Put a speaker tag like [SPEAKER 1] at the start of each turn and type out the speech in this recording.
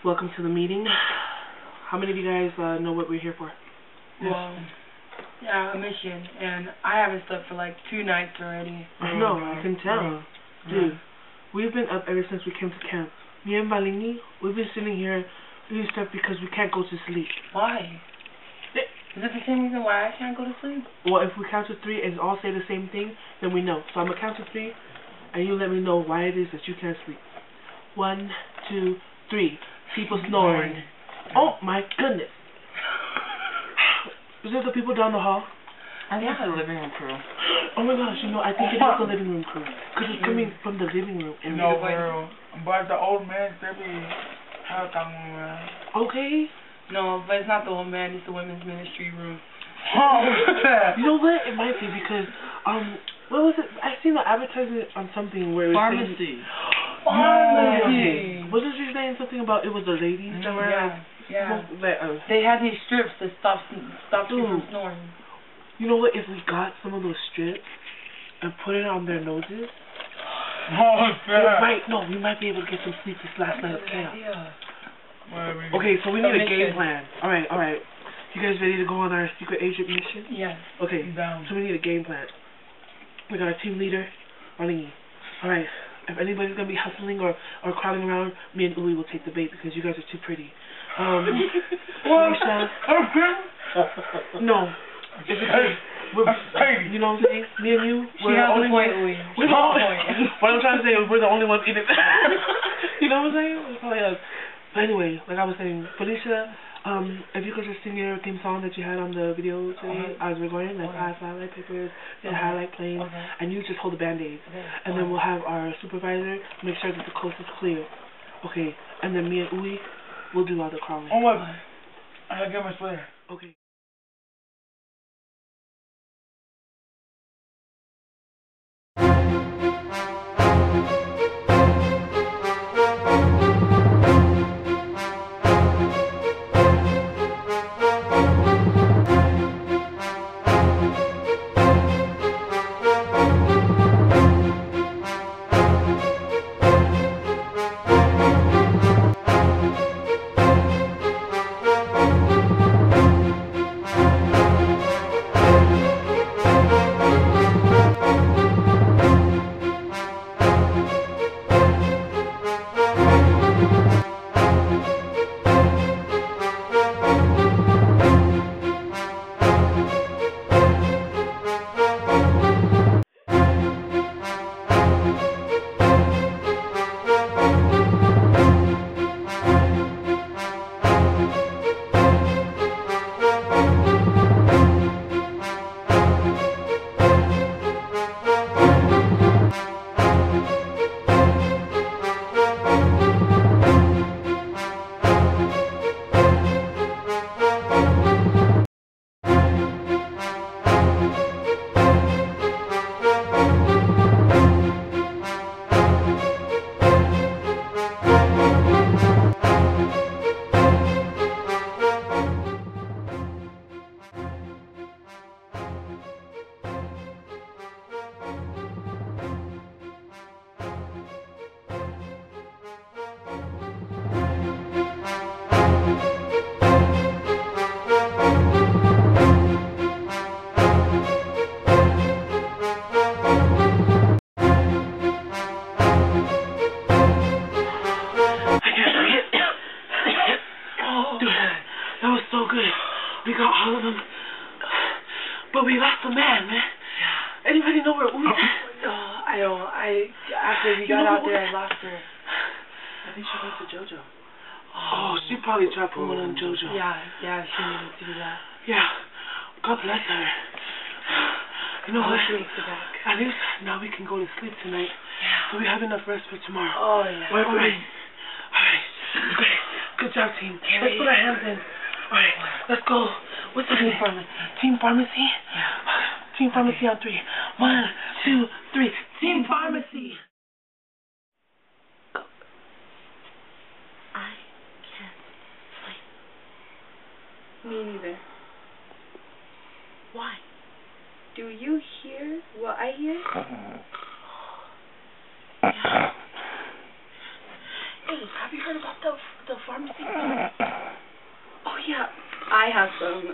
[SPEAKER 1] welcome to the meeting. How many of you guys know what we're here for?
[SPEAKER 2] Well, yeah, a mission, and I haven't slept for like 2 nights already.
[SPEAKER 1] No, I can tell. Dude, we've been up ever since we came to camp. Me and Balini, we've been sitting here doing stuff because we can't go to sleep.
[SPEAKER 2] Why? Is it the same reason why I can't go to sleep?
[SPEAKER 1] Well, if we count to 3 and all say the same thing, then we know. So I'm gonna count to 3, and you let me know why it is that you can't sleep. 1, 2, 3. People snoring. Oh my goodness. Is it the people down the hall?
[SPEAKER 3] I think it's the living room crew.
[SPEAKER 1] Oh my gosh, you know, I think it is the living room crew. Because it's coming from the living room.
[SPEAKER 4] No, bro. But the old man, they be
[SPEAKER 1] okay.
[SPEAKER 2] No, but it's not the old man, it's the women's ministry room.
[SPEAKER 1] You know what? It might be because, what was it? I seen an advertisement on something where it was
[SPEAKER 3] Pharmacy.
[SPEAKER 1] Pharmacy. Wasn't she saying something about it was a lady that were
[SPEAKER 2] they had these strips that stop you from snoring.
[SPEAKER 1] You know what? If we got some of those strips and put it on their noses, we might be able to get some sleep this last night of camp. Okay, so we need a game plan. All right. You guys ready to go on our secret agent mission?
[SPEAKER 2] Yes.
[SPEAKER 1] Okay, so we need a game plan. We got our team leader, Balini. All right, if anybody's going to be hustling or crowding around, me and Uli will take the bait because you guys are too pretty. Felicia. No. You know what I'm saying? Me and you, we're the only ones. What I'm trying to say is we're the only ones eating. You know what I'm saying? It's probably us. But anyway, like I was saying, Felicia, if you could just sing your theme song that you had on the video today as we're going, like I highlight papers, and highlight planes, and you just hold the band-aids. And then we'll have our supervisor make sure that the coast is clear. Okay, and then me and Uli will do all the crawling.
[SPEAKER 4] Oh my God. I gotta get my sweater.
[SPEAKER 1] Okay. We got all of them, but we lost a man. Anybody know where Uli is?
[SPEAKER 2] I don't. After we got out there, I lost her.
[SPEAKER 3] I think she went to JoJo.
[SPEAKER 1] Oh, she probably tried pulling on JoJo.
[SPEAKER 2] Yeah, she needed to do that.
[SPEAKER 1] Yeah, God bless her. You know what? At least now we can go to sleep tonight. Yeah. So we have enough rest for tomorrow.
[SPEAKER 2] Oh, yeah.
[SPEAKER 1] All right. Good job, team. Let's put our hands in. Alright, let's go. What's the
[SPEAKER 2] Team Pharmacy?
[SPEAKER 1] Team Pharmacy?
[SPEAKER 2] Yeah.
[SPEAKER 1] Team Pharmacy on 3. 1, 2, 3. Team Pharmacy!
[SPEAKER 5] Go. I can't sleep.
[SPEAKER 6] Me neither.
[SPEAKER 5] Why?
[SPEAKER 6] Do you hear what I hear?
[SPEAKER 5] Yeah. Hey, have you heard about
[SPEAKER 6] the pharmacy? Oh yeah, I have some